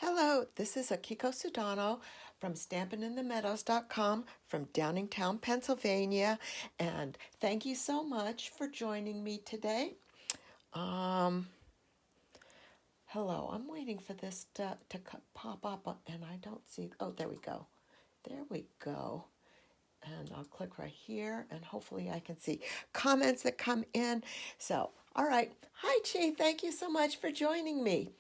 Hello, this is Akiko Sudano from StampinInTheMeadows.com from Downingtown, Pennsylvania, and thank you so much for joining me today. Um, Hello, I'm waiting for this to pop up, and I don't see. Oh, there we go. There we go. And I'll click right here, and hopefully I can see comments that come in. So, all right. Hi, Chi. Thank you so much for joining me.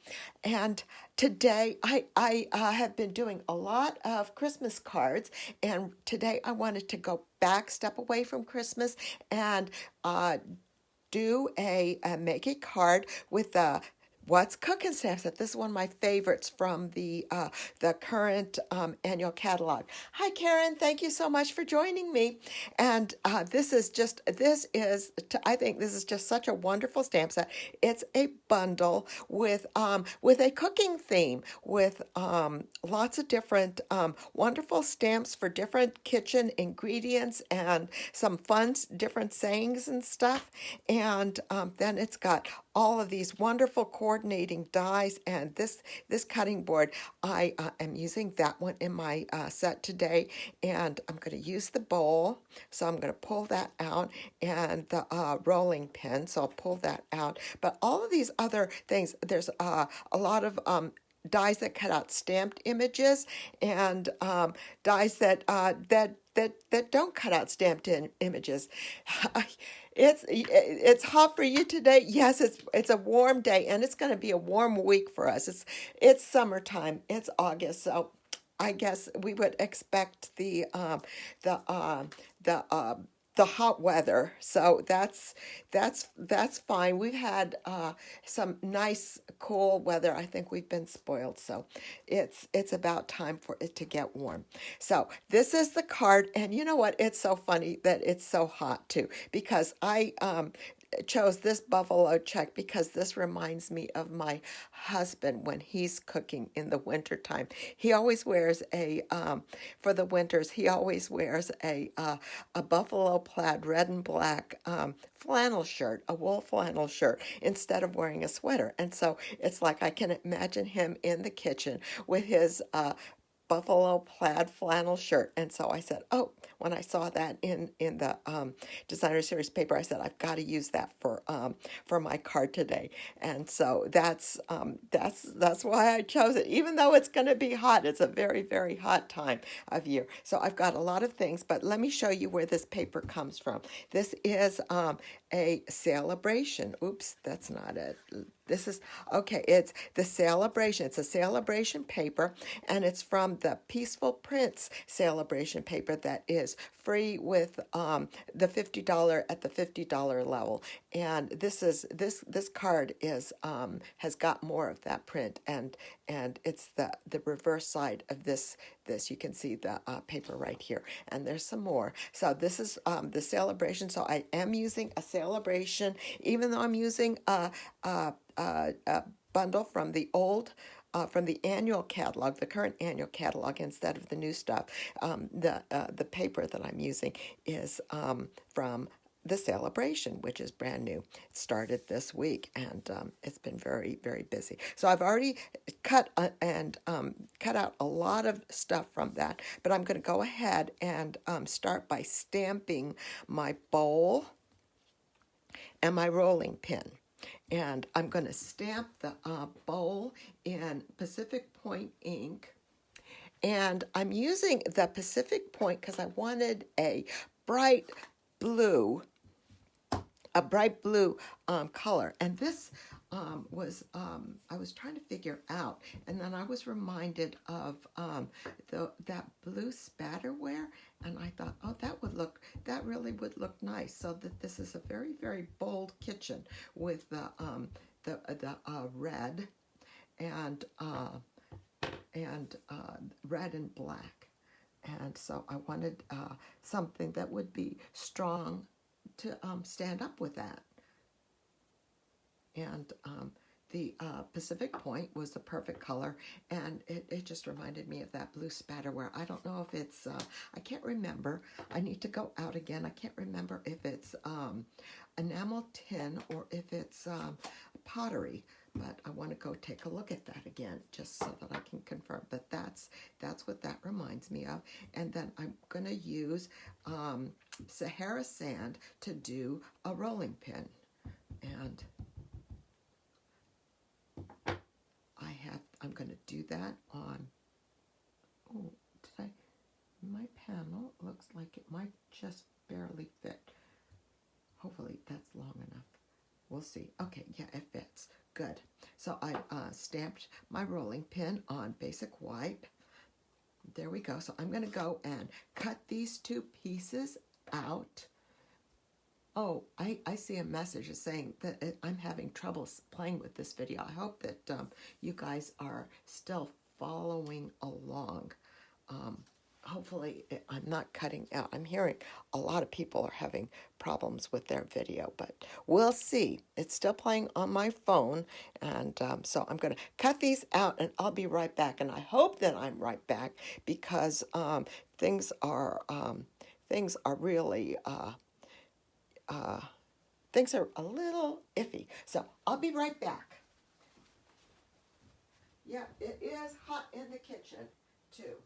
And today I have been doing a lot of Christmas cards, and today I wanted to go back, step away from Christmas, and do a make a card with what's cooking stamps. This is one of my favorites from the current annual catalog. Hi, Karen. Thank you so much for joining me. And I think this is just such a wonderful stamp set. It's a bundle with a cooking theme with lots of different wonderful stamps for different kitchen ingredients and some fun different sayings and stuff. And then it's got all of these wonderful coordinating dies, and this cutting board, I am using that one in my set today, and I'm going to use the bowl, so I'm going to pull that out, and the rolling pin, so I'll pull that out. But all of these other things, there's a lot of dies that cut out stamped images, and dies that don't cut out stamped images. It's hot for you today. Yes, it's a warm day, and it's going to be a warm week for us. It's summertime. It's August, so I guess we would expect the the the hot weather. So that's fine. We've had some nice cool weather. I think we've been spoiled. So it's about time for it to get warm. So this is the card, and you know what? It's so funny that it's so hot too, because I chose this buffalo check because this reminds me of my husband when he's cooking in the wintertime. He always wears for the winters, he always wears a buffalo plaid red and black flannel shirt, a wool flannel shirt, instead of wearing a sweater. And so it's like I can imagine him in the kitchen with his buffalo plaid flannel shirt. And so I said, oh, when I saw that in the designer series paper, I said, I've got to use that for my card today. And so that's why I chose it. Even though it's going to be hot, it's a very, very hot time of year. So I've got a lot of things, but let me show you where this paper comes from. This is a celebration. Oops, that's not it. This is, okay, it's the celebration. It's a celebration paper, and it's from the Peaceful Prince celebration paper that is free with the $50 at the $50 level. And this card is has got more of that print, and it's the reverse side of this. You can see the paper right here, and there's some more. So this is the celebration. So I am using a celebration, even though I'm using a bundle from the from the annual catalog, the current annual catalog, instead of the new stuff. The paper that I'm using is from the celebration, which is brand new. It started this week, and it's been very, very busy. So I've already cut out a lot of stuff from that, but I'm going to go ahead and start by stamping my bowl and my rolling pin. And I'm going to stamp the bowl in Pacific Point ink. And I'm using the Pacific Point because I wanted a bright blue color. And this I was trying to figure out, and then I was reminded of that blue spatterware, and I thought, oh, that really would look nice. So that this is a very, very bold kitchen with the red and red and black, and so I wanted something that would be strong to stand up with that. And the Pacific Point was the perfect color, and it just reminded me of that blue spatterware. I don't know if it's, I can't remember. I need to go out again. I can't remember if it's enamel tin or if it's pottery, but I want to go take a look at that again just so that I can confirm. But that's what that reminds me of. And then I'm going to use Sahara sand to do a rolling pin. And I'm going to do that on, oh, my panel looks like it might just barely fit. Hopefully that's long enough. We'll see. Okay, yeah, it fits. Good. So I stamped my rolling pin on basic white. There we go. So I'm going to go and cut these two pieces out. Oh, I see a message saying that I'm having trouble playing with this video. I hope that you guys are still following along. Hopefully I'm not cutting out. I'm hearing a lot of people are having problems with their video, but we'll see. It's still playing on my phone, and so I'm going to cut these out, and I'll be right back. And I hope that I'm right back because things are really things are a little iffy. So I'll be right back. Yeah, it is hot in the kitchen too.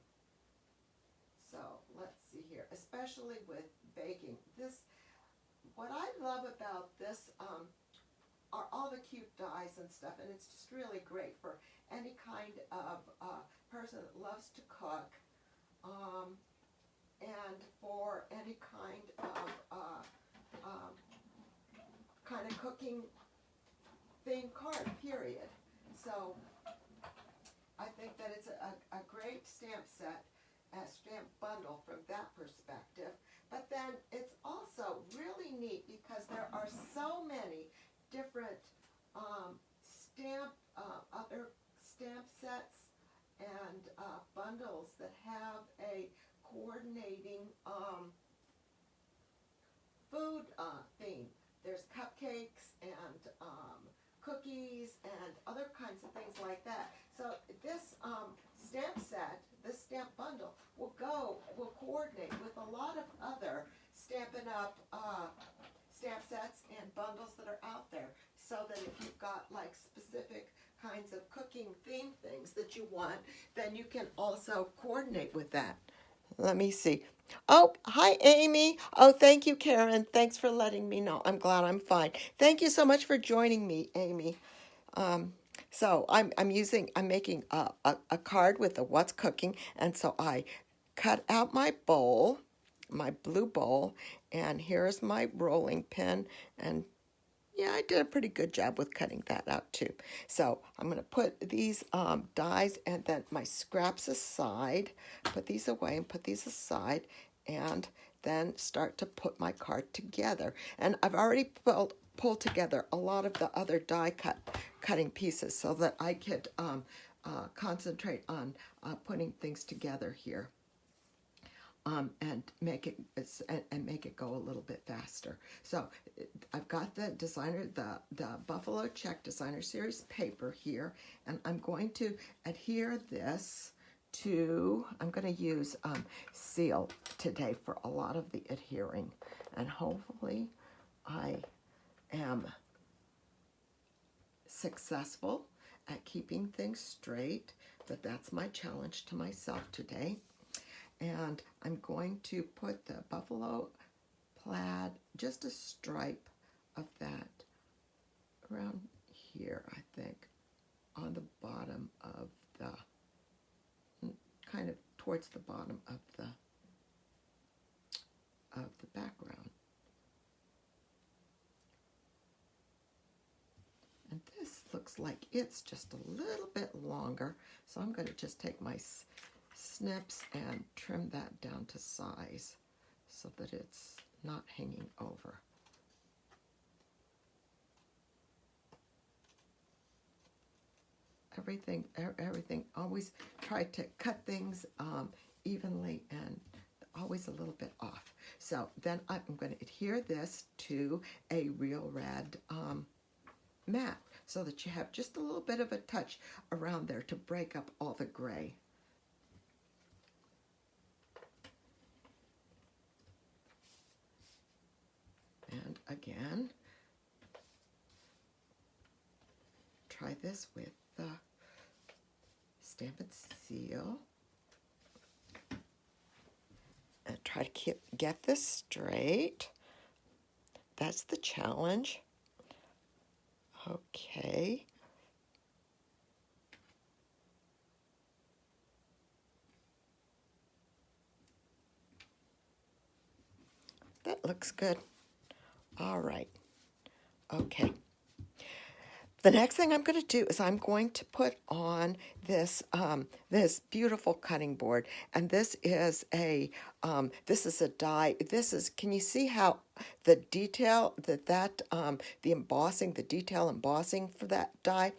So let's see here, especially with baking. What I love about this are all the cute dies and stuff, and it's just really great for any kind of person that loves to cook, and for any kind of cooking theme card, period. So I think that it's a great stamp set, a stamp bundle from that perspective. But then it's also really neat because there are so many different other stamp sets and bundles that have a coordinating food theme. There's cupcakes and cookies and other kinds of things like that. So this stamp set, this stamp bundle, will coordinate with a lot of other Stampin' Up! Stamp sets and bundles that are out there, so that if you've got like specific kinds of cooking theme things that you want, then you can also coordinate with that. Let me see. Oh, hi, Amy. Oh, thank you, Karen. Thanks for letting me know. I'm glad I'm fine. Thank you so much for joining me, Amy. So I'm making a card with the what's cooking, and so I cut out my bowl, my blue bowl, and here's my rolling pin, and yeah, I did a pretty good job with cutting that out too. So I'm going to put these dies and then my scraps aside, put these away and put these aside, and then start to put my card together. And I've already pulled together a lot of the other die cutting pieces so that I could concentrate on putting things together here. And make it go a little bit faster. So I've got the the Buffalo Check Designer Series paper here, and I'm going to adhere this to, I'm going to use seal today for a lot of the adhering, and hopefully I am successful at keeping things straight, but that's my challenge to myself today. And I'm going to put the buffalo plaid, just a stripe of that around here, I think, on the bottom of the, kind of towards the bottom of the background. And this looks like it's just a little bit longer, so I'm going to just take my snips and trim that down to size so that it's not hanging over. Everything, always try to cut things evenly and always a little bit off. So then I'm going to adhere this to a Real Red mat so that you have just a little bit of a touch around there to break up all the gray. And again, try this with the Stampin' Seal. And try to get this straight. That's the challenge. Okay. That looks good. All right. Okay. The next thing I'm going to do is I'm going to put on this beautiful cutting board, and this is a die. Can you see how the detail the embossing, the detail embossing for that die?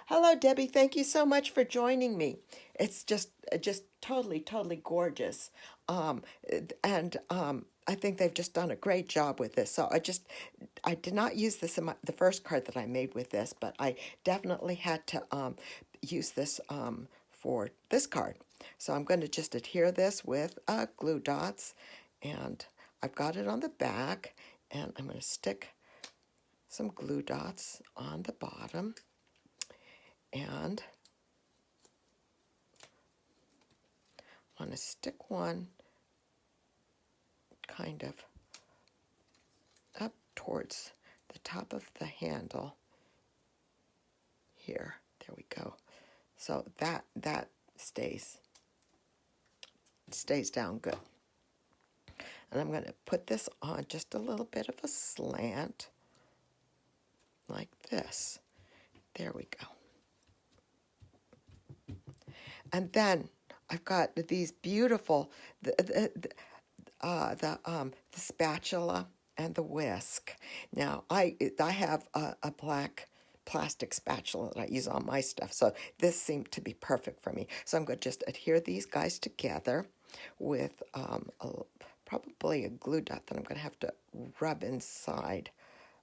Hello, Debbie. Thank you so much for joining me. It's just totally gorgeous, and I think they've just done a great job with this. So I did not use this in the first card that I made with this, but I definitely had to use this for this card. So I'm going to just adhere this with glue dots, and I've got it on the back, and I'm going to stick some glue dots on the bottom, and I want to stick one kind of up towards the top of the handle here. There we go. So that stays down good. And I'm going to put this on just a little bit of a slant like this. There we go. And then I've got these beautiful the spatula and the whisk. Now I have a black plastic spatula that I use on my stuff, so this seemed to be perfect for me. So I'm going to just adhere these guys together with probably a glue dot that I'm going to have to rub inside.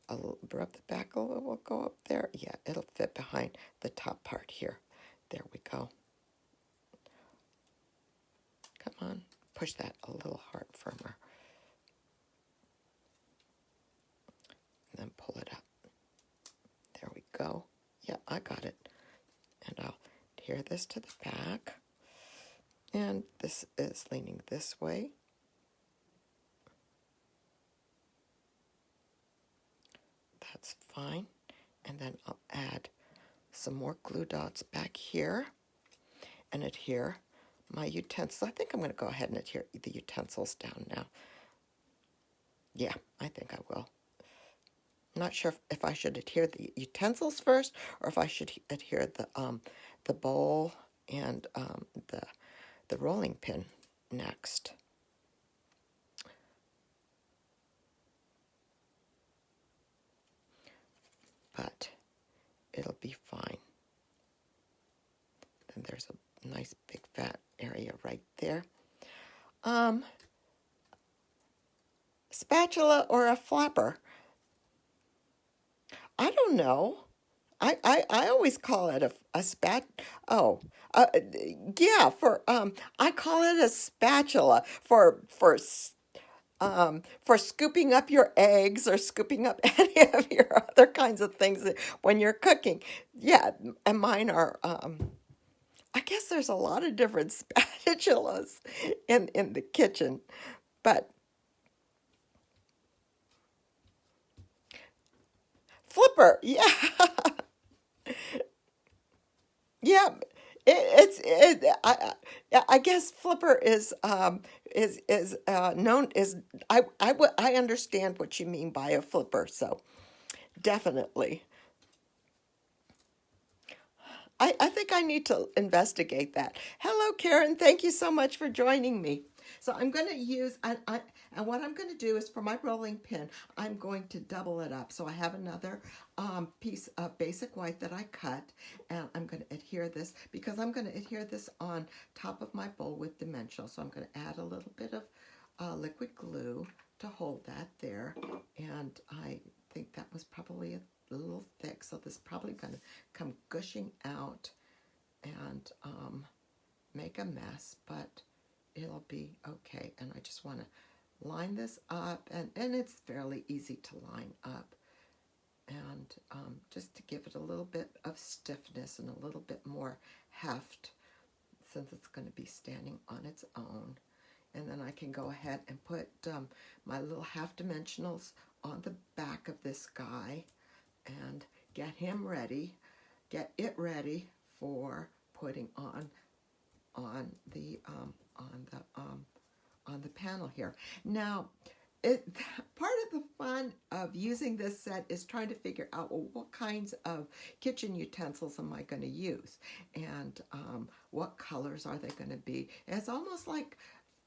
I'll rub the back a little, will go up there. Yeah, it'll fit behind the top part here. There we go. Come on, push that a little hard firmer. And then pull it up. There we go. Yeah, I got it. And I'll adhere this to the back. And this is leaning this way. That's fine. And then I'll add some more glue dots back here and adhere my utensils. I think I'm going to go ahead and adhere the utensils down now. Yeah, I think I will. I'm not sure if I should adhere the utensils first or if I should adhere the bowl and the rolling pin next. But it'll be fine. And there's a nice big fat area right there. Spatula or a flapper? I don't know. I always call it a yeah, I call it a spatula for scooping up your eggs or scooping up any of your other kinds of things when you're cooking. Yeah, and mine are, I guess there's a lot of different spatulas in the kitchen, but flipper, yeah. Yeah, I guess flipper is known as I understand what you mean by a flipper, so definitely. I think I need to investigate that. Hello, Karen. Thank you so much for joining me. So I'm going to use, and what I'm going to do is for my rolling pin, I'm going to double it up. So I have another piece of basic white that I cut, and I'm going to adhere this, because I'm going to adhere this on top of my bowl with dimensional. So I'm going to add a little bit of liquid glue to hold that there, and I think that was probably a little thick, so this is probably going to come gushing out and make a mess, but it'll be okay. And I just want to line this up, and it's fairly easy to line up. and just to give it a little bit of stiffness and a little bit more heft, since it's going to be standing on its own. And then I can go ahead and put my little half dimensionals on the back of this guy and get him ready, get it ready for putting on the on the panel here. Now, part of the fun of using this set is trying to figure out, well, what kinds of kitchen utensils am I going to use, and what colors are they going to be. And it's almost like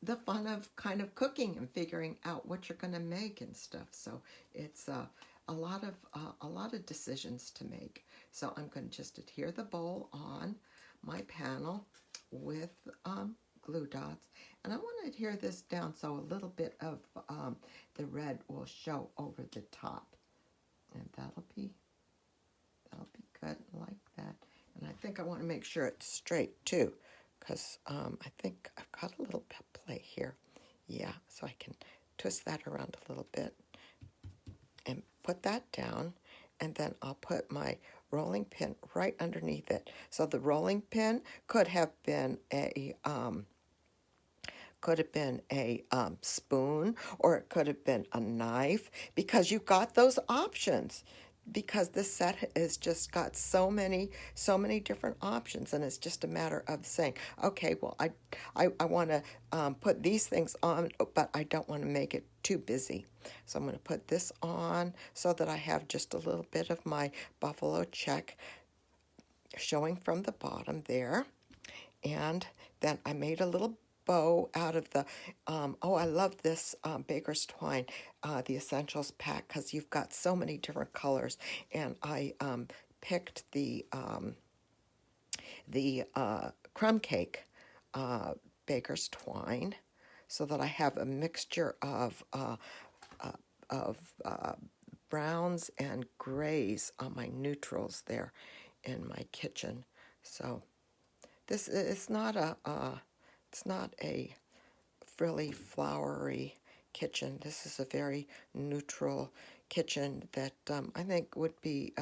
the fun of kind of cooking and figuring out what you're going to make and stuff. So it's a lot of decisions to make. So I'm going to just adhere the bowl on my panel with glue dots, and I want to adhere this down so a little bit of the red will show over the top, and that'll be good like that. And I think I want to make sure it's straight too, because I think I've got a little play here. Yeah, so I can twist that around a little bit and put that down, and then I'll put my rolling pin right underneath it. So the rolling pin could have been a spoon, or it could have been a knife, because you've got those options. Because this set has just got so many different options, and it's just a matter of saying, okay, well, I want to put these things on, but I don't want to make it too busy. So I'm going to put this on so that I have just a little bit of my buffalo check showing from the bottom there. And then I made a little bow out of the, I love this Baker's Twine, the Essentials pack, because you've got so many different colors. And I picked the crumb cake Baker's Twine, so that I have a mixture of browns and grays on my neutrals there in my kitchen. So this is not it's not a frilly, flowery kitchen. This is a very neutral kitchen that I think would be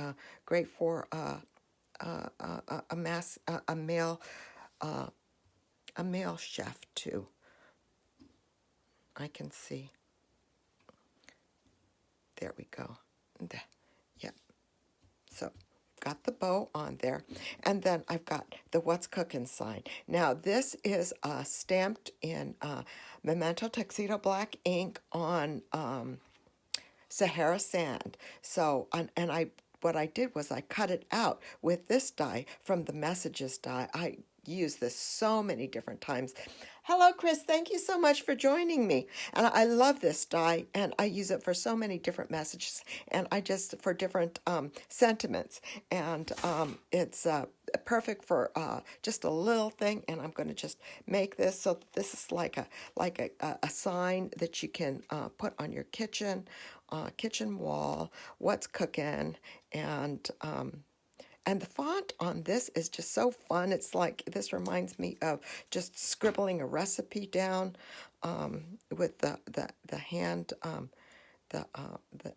great for a male chef too. I can see. There we go. Yeah. So got the bow on there, and then I've got the What's Cookin' sign. Now this is stamped in Memento Tuxedo black ink on Sahara sand. So what I did was I cut it out with this die from the Messages die. I use this so many different times. Hello, Chris. Thank you so much for joining me. And I love this die, and I use it for so many different messages, and for different sentiments. And it's perfect for just a little thing. And I'm going to just make this. So this is like a sign that you can put on your kitchen wall. What's cooking? And the font on this is just so fun. It's like, this reminds me of just scribbling a recipe down with the hand,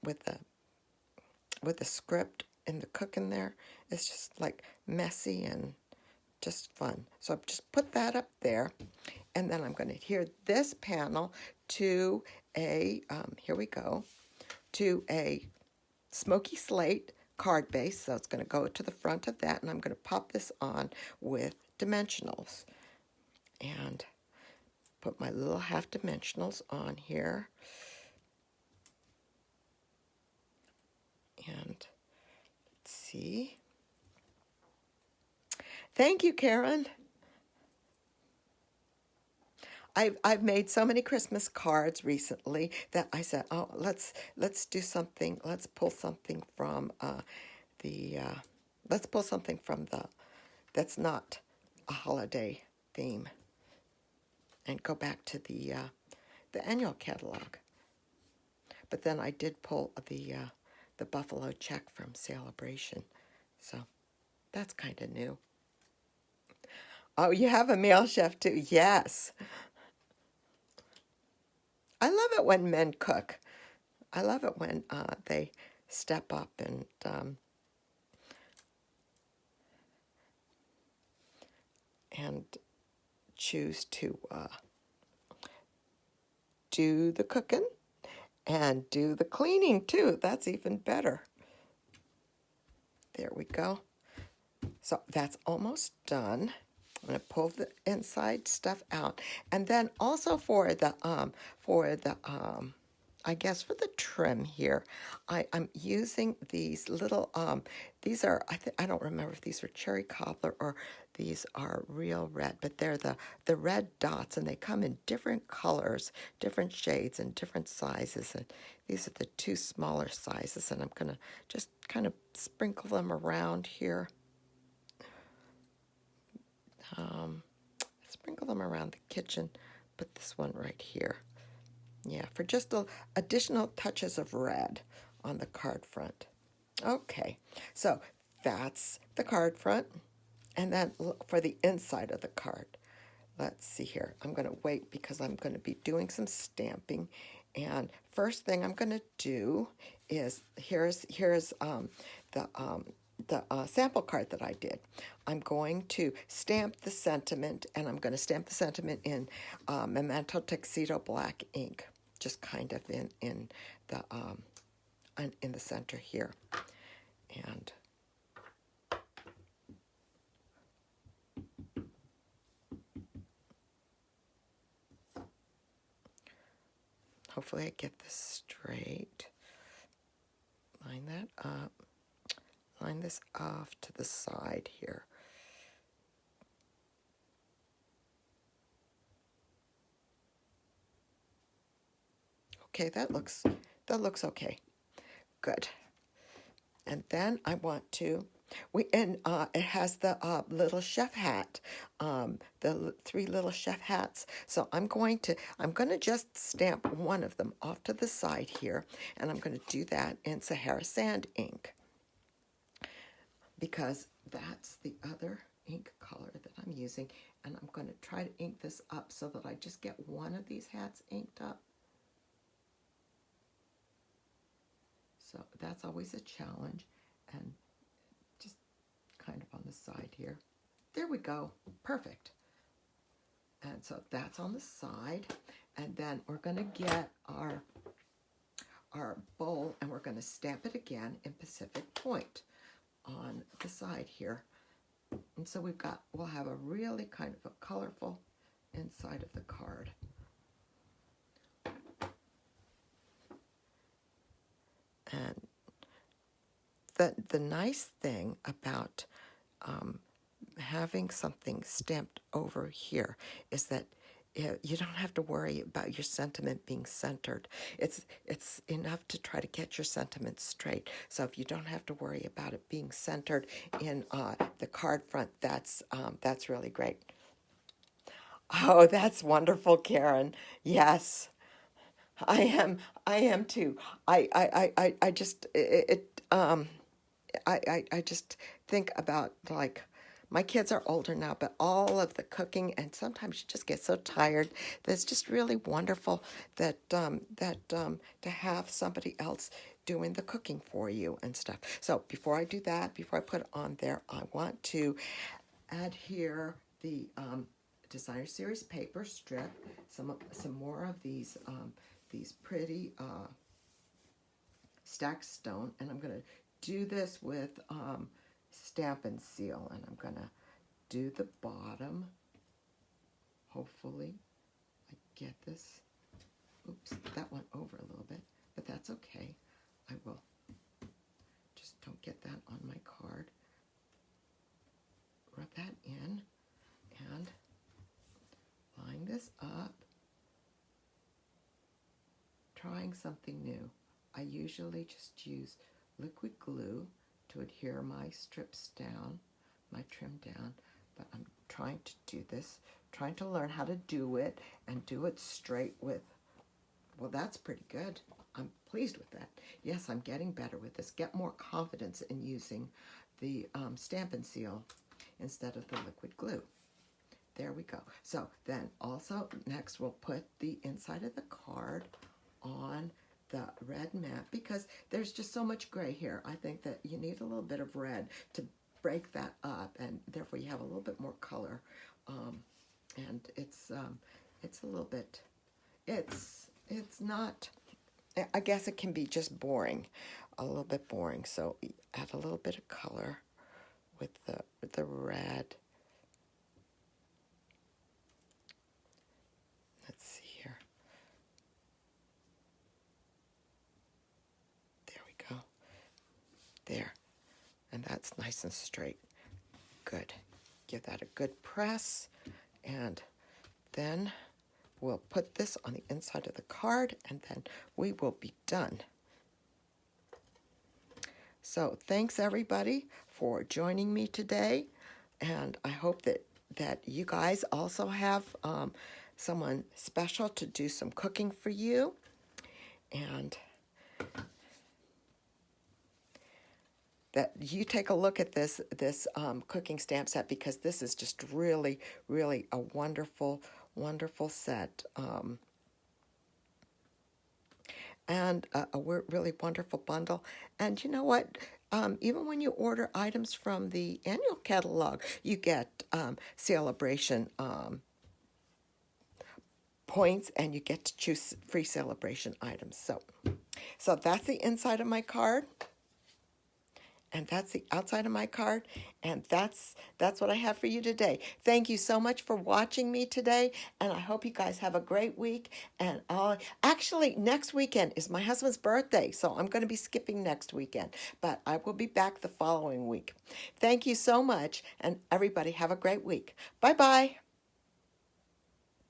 with the script and the cooking there. It's just like messy and just fun. So I've just put that up there, and then I'm going to adhere this panel to here we go, to a smoky slate card base. So it's going to go to the front of that, and I'm going to pop this on with dimensionals and put my little half dimensionals on here. And let's see. Thank you, Karen. I've made so many Christmas cards recently that I said, oh, let's do something. Let's pull something from that's not a holiday theme, and go back to the annual catalog. But then I did pull the buffalo check from Celebration, so that's kind of new. Oh, you have a male chef too? Yes. I love it when men cook. I love it when they step up and choose to do the cooking and do the cleaning too. That's even better. There we go. So that's almost done. I'm going to pull the inside stuff out, and then also for the I guess for the trim here, I'm using these little these are I don't remember if these are cherry cobbler or these are real red, but they're the red dots, and they come in different colors, different shades, and different sizes. And these are the two smaller sizes, and I'm going to just kind of sprinkle them around here. Sprinkle them around the kitchen. Put this one right here. Yeah, for just additional touches of red on the card front. Okay, so that's the card front. And then for the inside of the card, let's see here. I'm going to wait because I'm going to be doing some stamping. And first thing I'm going to do is here's the sample card that I did. I'm going to stamp the sentiment, and I'm going to stamp the sentiment in Memento Tuxedo black ink, just kind of in the center here, and hopefully I get this straight. Line that up. Line this off to the side here. Okay, that looks okay. Good. And then I want to it has the little chef hat, the three little chef hats. So I'm going to just stamp one of them off to the side here, and I'm going to do that in Sahara Sand ink, because that's the other ink color that I'm using, and I'm going to try to ink this up so that I just get one of these hats inked up. So that's always a challenge, and just kind of on the side here. There we go. Perfect. And so that's on the side, and then we're going to get our bowl, and we're going to stamp it again in Pacific Point on the side here. And so we'll have a really kind of a colorful inside of the card. And the nice thing about having something stamped over here is that you don't have to worry about your sentiment being centered. It's enough to try to get your sentiment straight. So if you don't have to worry about it being centered in the card front, that's really great. Oh, that's wonderful, Karen. Yes, I am too. I just I just think about, like, my kids are older now, but all of the cooking, and sometimes you just get so tired that it's just really wonderful that to have somebody else doing the cooking for you and stuff. So before I do that, before I put it on there, I want to add here the Designer Series paper strip, some more of these pretty stacked stone, and I'm going to do this with Stampin' Seal, and I'm going to do the bottom. Hopefully I get this. Oops, that went over a little bit, but that's okay. I will just don't get that on my card. Rub that in and line this up. Trying something new. I usually just use liquid glue to adhere my strips down, my trim down, but I'm trying to do this, trying to learn how to do it and do it straight with, well, that's pretty good. I'm pleased with that. Yes, I'm getting better with this. Get more confidence in using the Stampin' Seal instead of the liquid glue. There we go. So then also next we'll put the inside of the card on the red matte because there's just so much gray here. I think that you need a little bit of red to break that up, and therefore you have a little bit more color. And it's a little bit, it's not, I guess it can be just boring, a little bit boring. So add a little bit of color with the red. Let's see here. There we go. There. And that's nice and straight. Good. Give that a good press, and then we'll put this on the inside of the card, and then we will be done. So thanks everybody for joining me today, and I hope that you guys also have someone special to do some cooking for you, and that you take a look at this cooking stamp set, because this is just really, really a wonderful, wonderful set. And a really wonderful bundle. And you know what? Even when you order items from the annual catalog, you get celebration points, and you get to choose free celebration items. So that's the inside of my card. And that's the outside of my card, and that's what I have for you today. Thank you so much for watching me today, and I hope you guys have a great week. And actually, next weekend is my husband's birthday, so I'm going to be skipping next weekend, but I will be back the following week. Thank you so much, and everybody have a great week. Bye-bye.